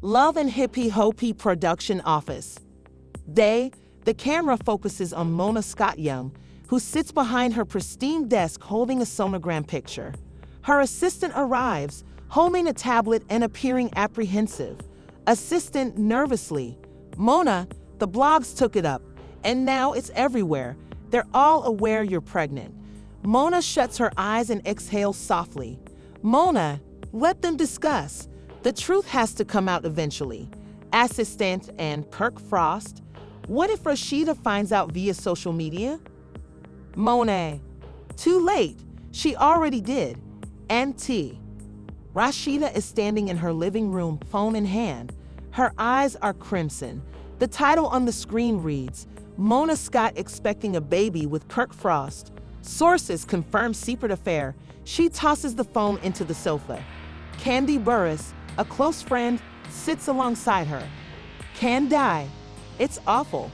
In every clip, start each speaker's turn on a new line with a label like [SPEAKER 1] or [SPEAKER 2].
[SPEAKER 1] Love and Hippie Hopi production office. The camera focuses on Mona Scott Young, who sits behind her pristine desk holding a sonogram picture. Her assistant arrives, holding a tablet and appearing apprehensive. Assistant nervously. Mona, the blogs took it up, and now it's everywhere. They're all aware you're pregnant. Mona shuts her eyes and exhales softly. Mona, let them discuss. The truth has to come out eventually. Assistant and Kirk Frost. What if Rashida finds out via social media? Mona, too late. She already did. And Rashida is standing in her living room, phone in hand. Her eyes are crimson. The title on the screen reads, Mona Scott expecting a baby with Kirk Frost. Sources confirm secret affair. She tosses the phone into the sofa. Candy Burris, a close friend, sits alongside her. Can die. It's awful.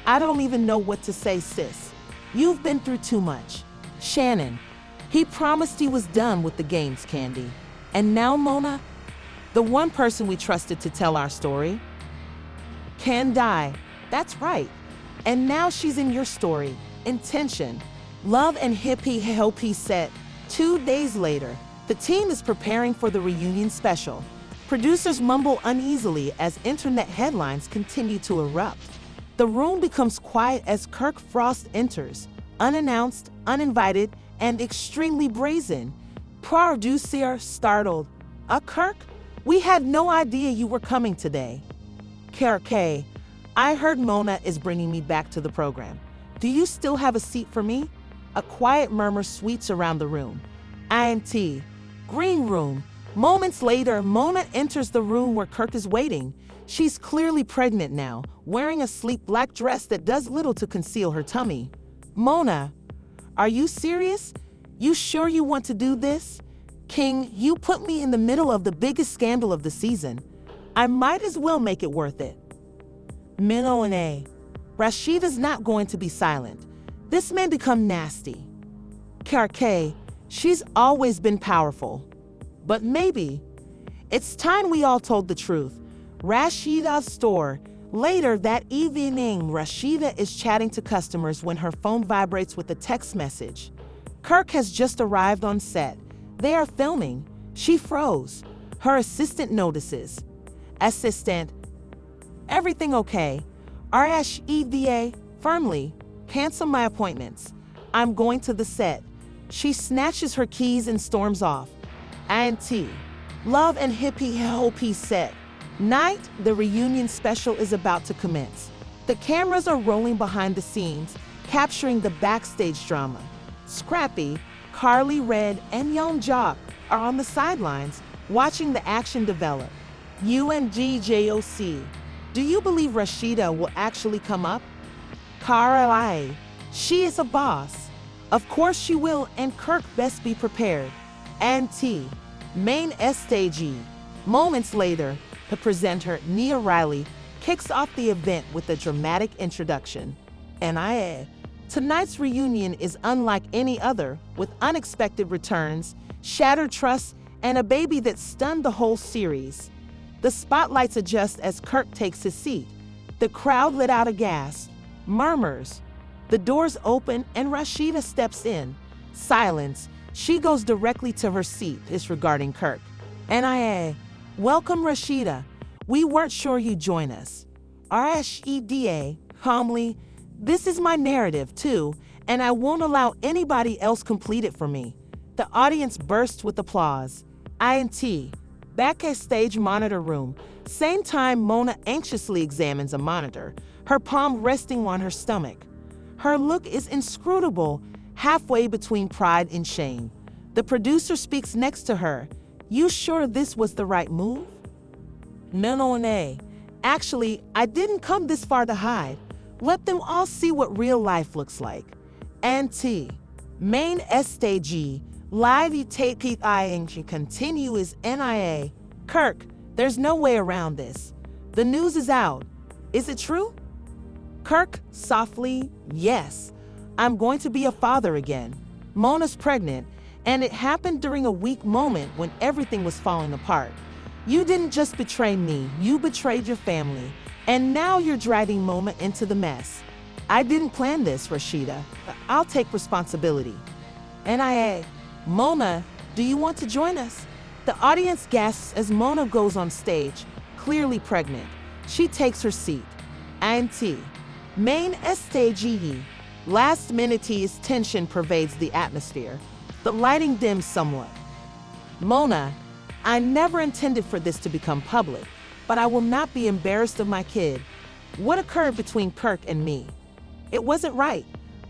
[SPEAKER 1] I don't even know what to say, sis. You've been through too much. Shannon. He promised he was done with the games, Candy. And now Mona? The one person we trusted to tell our story? Can die. That's right. And now she's in your story. Intention. Love and Hippie Hopi set. 2 days later, the team is preparing for the reunion special. Producers mumble uneasily as internet headlines continue to erupt. The room becomes quiet as Kirk Frost enters, unannounced, uninvited, and extremely brazen. Producer startled. Kirk? We had no idea you were coming today. Kirk, I heard Mona is bringing me back to the program. Do you still have a seat for me? A quiet murmur sweeps around the room. INT. Green room. Moments later, Mona enters the room where Kirk is waiting. She's clearly pregnant now, wearing a sleek black dress that does little to conceal her tummy. Mona, are you serious? You sure you want to do this? King, you put me in the middle of the biggest scandal of the season. I might as well make it worth it. Mona, Rashida's not going to be silent. This may become nasty. Kirk, she's always been powerful. But maybe it's time we all told the truth. Rashida's store. Later that evening, Rashida is chatting to customers when her phone vibrates with a text message. Kirk has just arrived on set. They are filming. She froze. Her assistant notices. Assistant, everything okay? Rashida, firmly, cancel my appointments. I'm going to the set. She snatches her keys and storms off. INT. Love and Hippie Hopi set. Night, the reunion special is about to commence. The cameras are rolling behind the scenes, capturing the backstage drama. Scrappy, Carly Red, and Young Jock are on the sidelines, watching the action develop. UNGJOC. Do you believe Rashida will actually come up? Carly. She is a boss. Of course she will, and Kirk best be prepared. And main stage. Moments later, the presenter, Nia Riley, kicks off the event with a dramatic introduction. Tonight's reunion is unlike any other, with unexpected returns, shattered trust, and a baby that stunned the whole series. The spotlights adjust as Kirk takes his seat. The crowd let out a gasp. Murmurs. The doors open and Rashida steps in. Silence. She goes directly to her seat, disregarding Kirk. Welcome, Rashida. We weren't sure you'd join us. Rashida, calmly, this is my narrative too, and I won't allow anybody else complete it for me. The audience bursts with applause. INT. Backstage monitor room. Same time, Mona anxiously examines a monitor, her palm resting on her stomach. Her look is inscrutable, halfway between pride and shame. The producer speaks next to her. You sure this was the right move? No. Actually, I didn't come this far to hide. Let them all see what real life looks like. NT. Main stage. Live take and continue is NIA. Kirk, there's no way around this. The news is out. Is it true? Kirk, softly, yes. I'm going to be a father again. Mona's pregnant, and it happened during a weak moment when everything was falling apart. You didn't just betray me, you betrayed your family. And now you're dragging Mona into the mess. I didn't plan this, Rashida. I'll take responsibility. NIA, Mona, do you want to join us? The audience gasps as Mona goes on stage, clearly pregnant. She takes her seat. Auntie, main stage. Last minute's tension pervades the atmosphere. The lighting dims somewhat. Mona, I never intended for this to become public, but I will not be embarrassed of my kid. What occurred between Kirk and me? It wasn't right,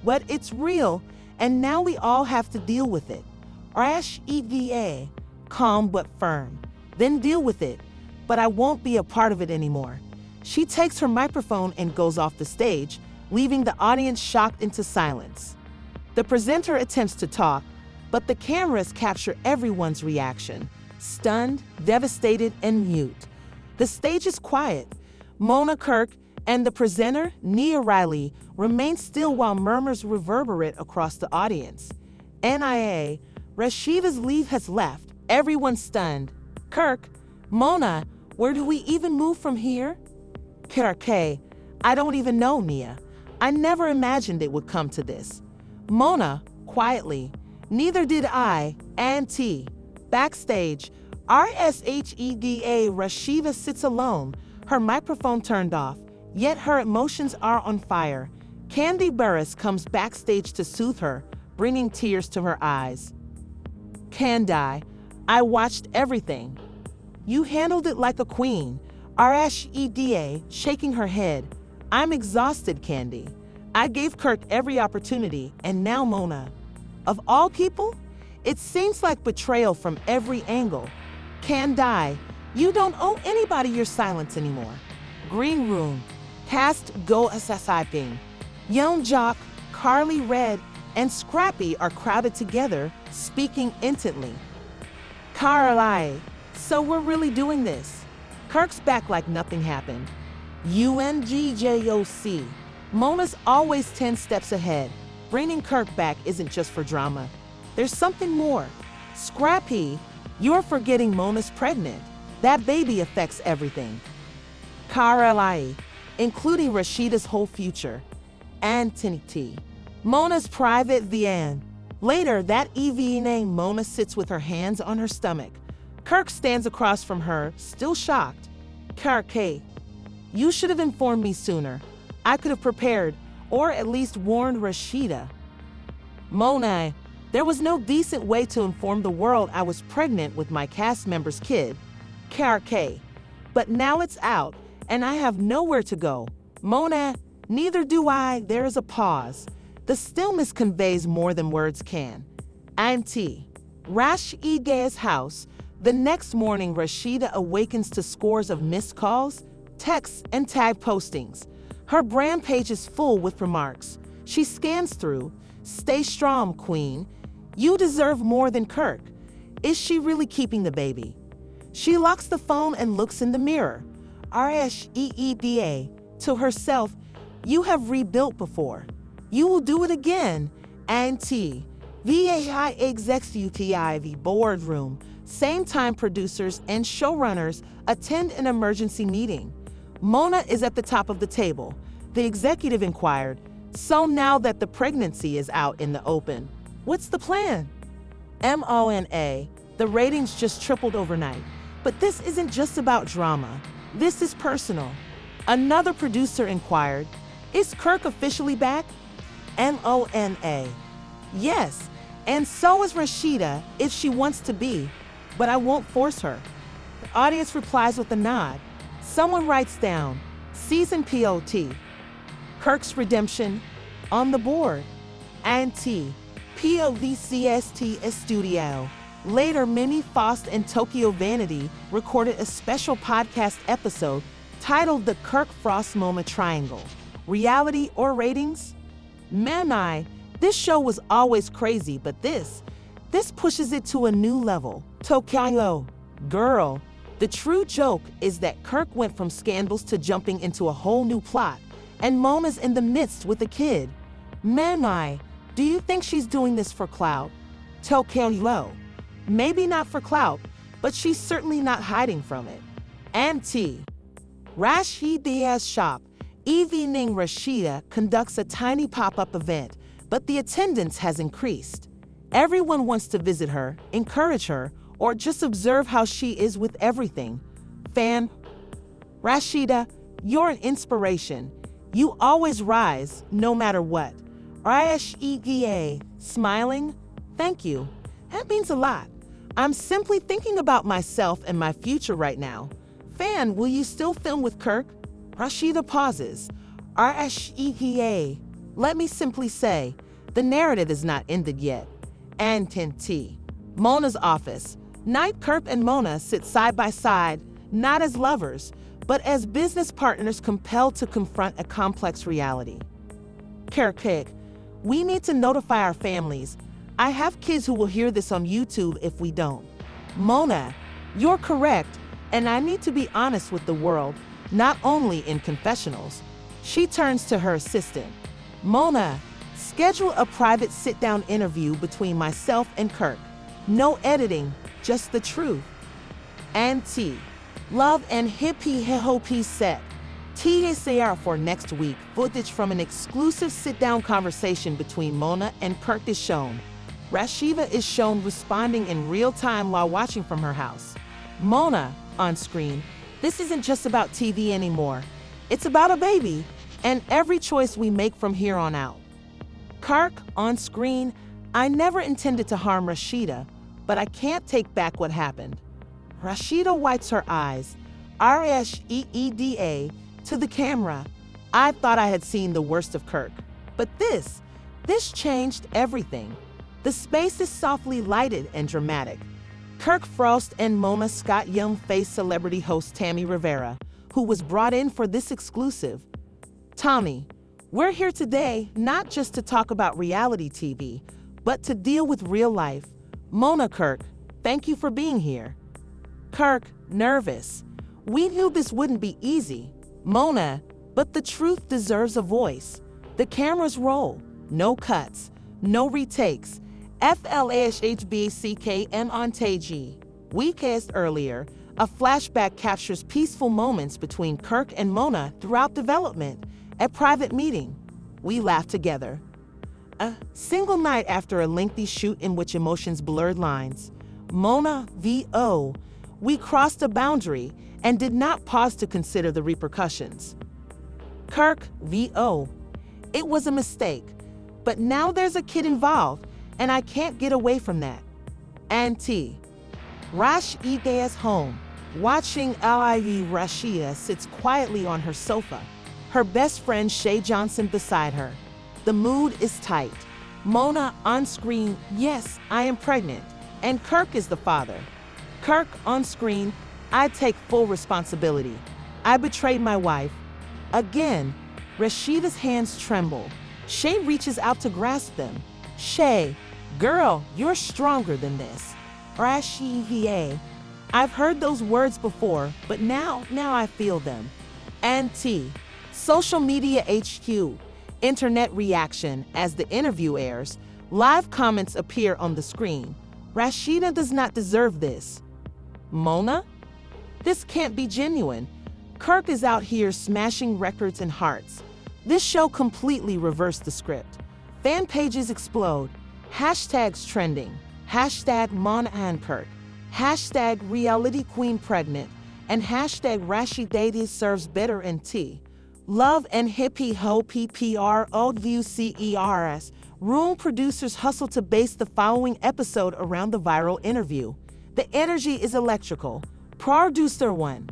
[SPEAKER 1] but it's real, and now we all have to deal with it. Eva, calm but firm. Then deal with it, but I won't be a part of it anymore. She takes her microphone and goes off the stage, leaving the audience shocked into silence. The presenter attempts to talk, but the cameras capture everyone's reaction, stunned, devastated, and mute. The stage is quiet. Mona, Kirk, and the presenter, Nia Riley, remain still while murmurs reverberate across the audience. NIA, Rashida's lead has left, everyone stunned. Kirk, Mona, where do we even move from here? Kirk, I don't even know, Nia. I never imagined it would come to this. Mona, quietly, neither did I, Auntie. Backstage, RSHEDA, Rashida sits alone, her microphone turned off, yet her emotions are on fire. Candy Burris comes backstage to soothe her, bringing tears to her eyes. Candy, I watched everything. You handled it like a queen. RSHEDA, shaking her head. I'm exhausted, Candy. I gave Kirk every opportunity, and now Mona. Of all people, it seems like betrayal from every angle. Candy, you don't owe anybody your silence anymore. Green Room, cast go assasiping. Young Jock, Carly Red, and Scrappy are crowded together, speaking intently. Carly, so we're really doing this. Kirk's back like nothing happened. UNGJOC, Mona's always 10 steps ahead. Bringing Kirk back isn't just for drama. There's something more. Scrappy, you're forgetting Mona's pregnant. That baby affects everything. Carly, including Rashida's whole future. Anthony T, Mona's private VN. Later, that evening, Mona sits with her hands on her stomach. Kirk stands across from her, still shocked. Kirk, you should have informed me sooner. I could have prepared, or at least warned Rashida. Mona, there was no decent way to inform the world I was pregnant with my cast member's kid. Kirk, but now it's out, and I have nowhere to go. Mona, neither do I. There is a pause. The stillness conveys more than words can. Auntie, Rashida's house. The next morning, Rashida awakens to scores of missed calls, texts, and tag postings. Her brand page is full with remarks. She scans through. Stay strong, Queen. You deserve more than Kirk. Is she really keeping the baby? She locks the phone and looks in the mirror. RSHEDA, to herself, you have rebuilt before. You will do it again. Auntie, VAI Executive Boardroom, same time producers and showrunners attend an emergency meeting. Mona is at the top of the table. The executive inquired, so now that the pregnancy is out in the open, what's the plan? Mona, the ratings just tripled overnight. But this isn't just about drama. This is personal. Another producer inquired, is Kirk officially back? Mona, yes, and so is Rashida if she wants to be, but I won't force her. The audience replies with a nod. Someone writes down, season POT. Kirk's redemption on the board. Auntie, POVCST Studio. Later, Mimi Faust and Tokyo Vanity recorded a special podcast episode titled The Kirk Frost Moment Triangle. Reality or ratings? Man, this show was always crazy, but this pushes it to a new level. Tokyo, girl. The true joke is that Kirk went from scandals to jumping into a whole new plot, and Mona's in the midst with a kid. Man, do you think she's doing this for clout? Tokyo, maybe not for clout, but she's certainly not hiding from it. And T. Rashida's shop. Evening Rashida conducts a tiny pop-up event, but the attendance has increased. Everyone wants to visit her, encourage her, or just observe how she is with everything. Fan. Rashida, you're an inspiration. You always rise, no matter what. Rashida, smiling. Thank you. That means a lot. I'm simply thinking about myself and my future right now. Fan, will you still film with Kirk? Rashida pauses. Rashida, let me simply say, the narrative is not ended yet. And T. Mona's office. Night, Kirk and Mona sit side by side, not as lovers, but as business partners compelled to confront a complex reality. Kirk, we need to notify our families. I have kids who will hear this on YouTube if we don't. Mona, you're correct, and I need to be honest with the world, not only in confessionals. She turns to her assistant. Mona, schedule a private sit-down interview between myself and Kirk. No editing, just the truth. And T. Love and hippie hippie set. TSAR for next week. Footage from an exclusive sit-down conversation between Mona and Kirk is shown. Rashida is shown responding in real time while watching from her house. Mona, on screen, this isn't just about TV anymore. It's about a baby and every choice we make from here on out. Kirk, on screen, I never intended to harm Rashida, but I can't take back what happened. Rashida wipes her eyes, Rashida, to the camera. I thought I had seen the worst of Kirk, but this changed everything. The space is softly lighted and dramatic. Kirk Frost and Mona Scott Young face celebrity host Tammy Rivera, who was brought in for this exclusive. Tommy, we're here today not just to talk about reality TV, but to deal with real life. Mona, Kirk, thank you for being here. Kirk, nervous. We knew this wouldn't be easy. Mona, but the truth deserves a voice. The cameras roll. No cuts. No retakes. FLASHBCKN on TG. We cast earlier, a flashback captures peaceful moments between Kirk and Mona throughout development. A private meeting. We laughed together. A single night after a lengthy shoot in which emotions blurred lines. Mona VO. We crossed a boundary and did not pause to consider the repercussions. Kirk VO. It was a mistake, but now there's a kid involved, and I can't get away from that. And T. Rashida's home. Watching LIE, Rashida sits quietly on her sofa, her best friend Shay Johnson beside her. The mood is tight. Mona on screen, yes, I am pregnant, and Kirk is the father. Kirk on screen, I take full responsibility. I betrayed my wife. Again, Rashida's hands tremble. Shay reaches out to grasp them. Shay, girl, you're stronger than this. Rashida, I've heard those words before, but now I feel them. And T. Social media HQ. Internet reaction as the interview airs. Live comments appear on the screen. Rashida does not deserve this. Mona? This can't be genuine. Kirk is out here smashing records and hearts. This show completely reversed the script. Fan pages explode. Hashtags trending. Hashtag Mona and Kirk. Hashtag Reality Queen Pregnant. And hashtag Rashida serves better in tea. Love and hippie ho PPR old view CERS. Room producers hustle to base the following episode around the viral interview. The energy is electrical. Producer 1.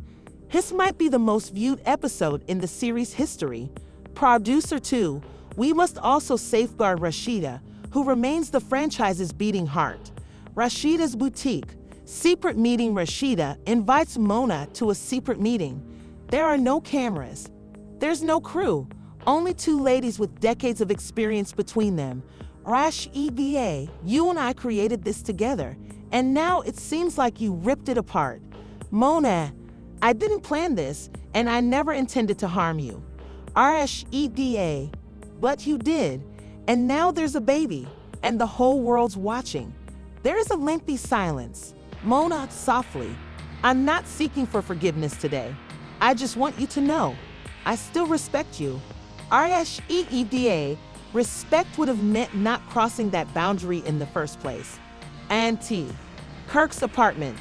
[SPEAKER 1] This might be the most viewed episode in the series history. Producer 2. We must also safeguard Rashida, who remains the franchise's beating heart. Rashida's boutique. Secret meeting. Rashida invites Mona to a secret meeting. There are no cameras. There's no crew, only two ladies with decades of experience between them. Rashida, you and I created this together, and now it seems like you ripped it apart. Mona, I didn't plan this, and I never intended to harm you. Rashida, but you did, and now there's a baby, and the whole world's watching. There is a lengthy silence. Mona softly, I'm not seeking for forgiveness today. I just want you to know, I still respect you. RSEEDA, respect would have meant not crossing that boundary in the first place. And T. Kirk's apartment.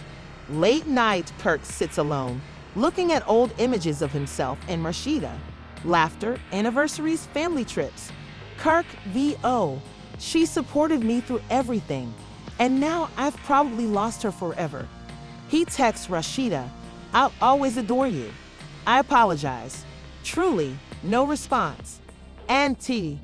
[SPEAKER 1] Late night, Kirk sits alone, looking at old images of himself and Rashida. Laughter, anniversaries, family trips. Kirk V.O. She supported me through everything, and now I've probably lost her forever. He texts Rashida, I'll always adore you. I apologize. Truly, no response. And T.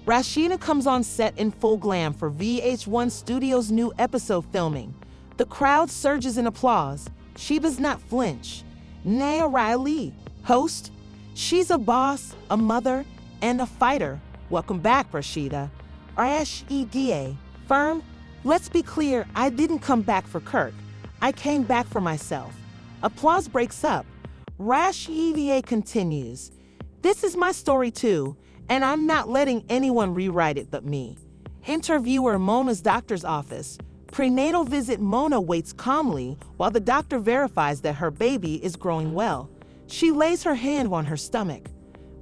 [SPEAKER 1] Rashida comes on set in full glam for VH1 Studios' new episode filming. The crowd surges in applause. She does not flinch. Naya Riley, host. She's a boss, a mother, and a fighter. Welcome back, Rashida. RSEDA, firm. Let's be clear, I didn't come back for Kirk. I came back for myself. Applause breaks up. RSEDA continues. This is my story too, and I'm not letting anyone rewrite it but me. Interviewer Mona's doctor's office. Prenatal visit. Mona waits calmly while the doctor verifies that her baby is growing well. She lays her hand on her stomach.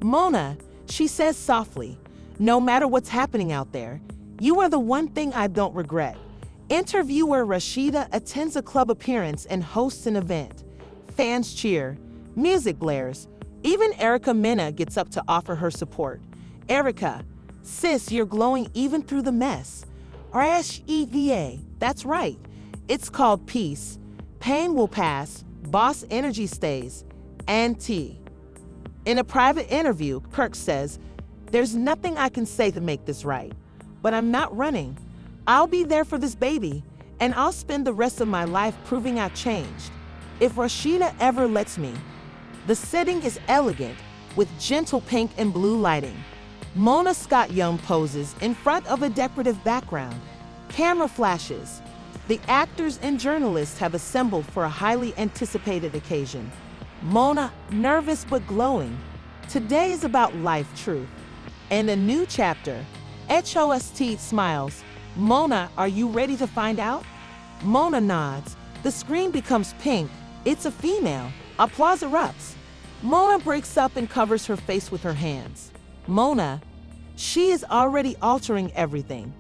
[SPEAKER 1] Mona, she says softly, no matter what's happening out there, you are the one thing I don't regret. Interviewer Rashida attends a club appearance and hosts an event. Fans cheer. Music blares. Even Erica Mena gets up to offer her support. Erica, sis, you're glowing even through the mess. RSEVA, that's right. It's called peace. Pain will pass. Boss energy stays. And T. In a private interview, Kirk says, there's nothing I can say to make this right, but I'm not running. I'll be there for this baby, and I'll spend the rest of my life proving I've changed. If Rashida ever lets me. The setting is elegant, with gentle pink and blue lighting. Mona Scott Young poses in front of a decorative background. Camera flashes. The actors and journalists have assembled for a highly anticipated occasion. Mona, nervous but glowing. Today is about life truth. And a new chapter. HOST smiles. Mona, are you ready to find out? Mona nods. The screen becomes pink. It's a female. Applause erupts. Mona breaks up and covers her face with her hands. Mona, she is already altering everything.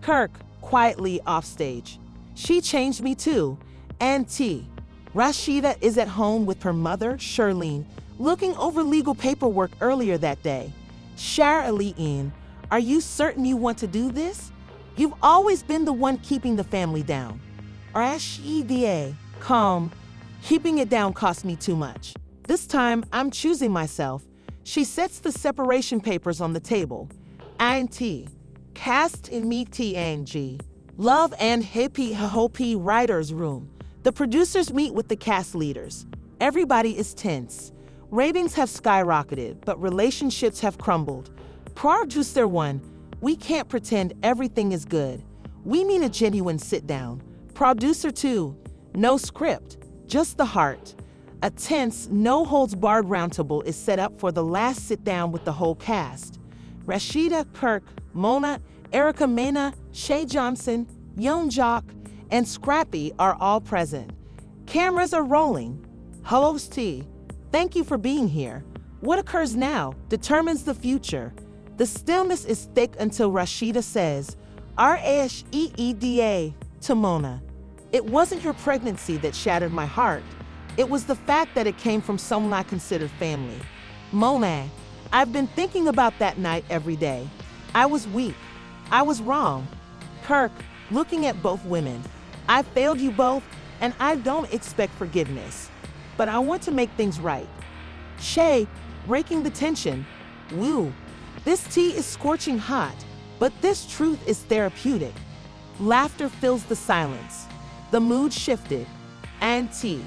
[SPEAKER 1] Kirk, quietly offstage. She changed me too. And T. Rashida is at home with her mother, Shirlene, looking over legal paperwork earlier that day. Shar-Aline, are you certain you want to do this? You've always been the one keeping the family down. Rashida, calm. Keeping it down cost me too much. This time, I'm choosing myself. She sets the separation papers on the table. INT. Cast in meeting. Love and Hippie Hopi writer's room. The producers meet with the cast leaders. Everybody is tense. Ratings have skyrocketed, but relationships have crumbled. Producer 1, we can't pretend everything is good. We need a genuine sit-down. Producer 2, no script, just the heart. A tense, no-holds-barred roundtable is set up for the last sit-down with the whole cast. Rashida, Kirk, Mona, Erica Mena, Shay Johnson, Young Jock, and Scrappy are all present. Cameras are rolling. Host T, thank you for being here. What occurs now determines the future. The stillness is thick until Rashida says, RSEEDA to Mona. It wasn't your pregnancy that shattered my heart. It was the fact that it came from someone I considered family. Mona, I've been thinking about that night every day. I was weak. I was wrong. Kirk, looking at both women. I failed you both, and I don't expect forgiveness. But I want to make things right. Shay, breaking the tension. Woo. This tea is scorching hot, but this truth is therapeutic. Laughter fills the silence. The mood shifted. And T.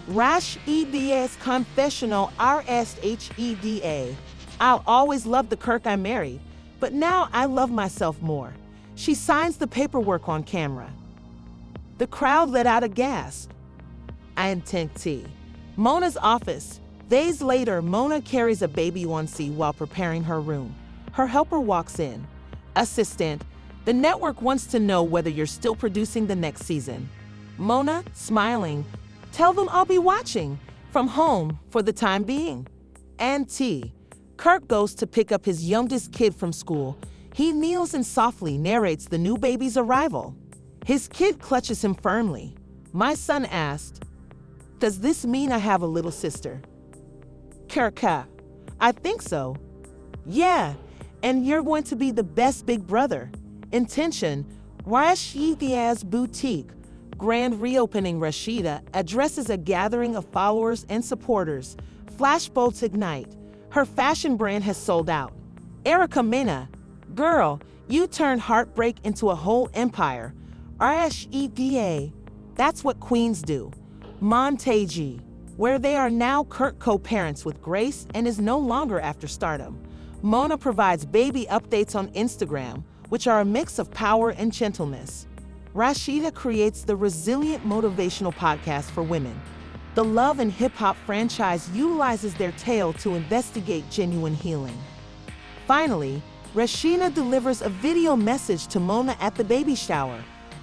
[SPEAKER 1] Rash EDA's confessional RSHEDA. I'll always love the Kirk I married, but now I love myself more. She signs the paperwork on camera. The crowd let out a gasp. And T. Mona's office. Days later, Mona carries a baby onesie while preparing her room. Her helper walks in. Assistant, the network wants to know whether you're still producing the next season. Mona, smiling, tell them I'll be watching from home for the time being. And T. Kirk goes to pick up his youngest kid from school. He kneels and softly narrates the new baby's arrival. His kid clutches him firmly. My son asked, "Does this mean I have a little sister?" Kirk, I think so. Yeah, and you're going to be the best big brother. Intention, Rashida's boutique. Grand reopening. Rashida addresses a gathering of followers and supporters. Flashbulbs ignite. Her fashion brand has sold out. Erica Mena, girl, you turned heartbreak into a whole empire. Rashida, that's what queens do. Montage, where they are now Kirk co-parents with Grace and is no longer after stardom. Mona provides baby updates on Instagram, which are a mix of power and gentleness. Rashida creates the resilient motivational podcast for women. The Love and Hip Hop franchise utilizes their tale to investigate genuine healing. Finally, Rashida delivers a video message to Mona at the baby shower.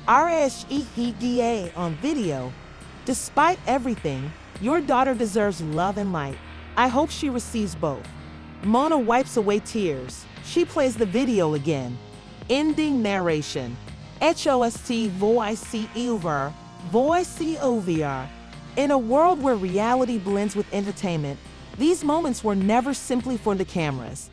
[SPEAKER 1] Rashida on video. Despite everything, your daughter deserves love and light. I hope she receives both. Mona wipes away tears. She plays the video again. Ending narration. HOST voice-over. In a world where reality blends with entertainment, these moments were never simply for the cameras.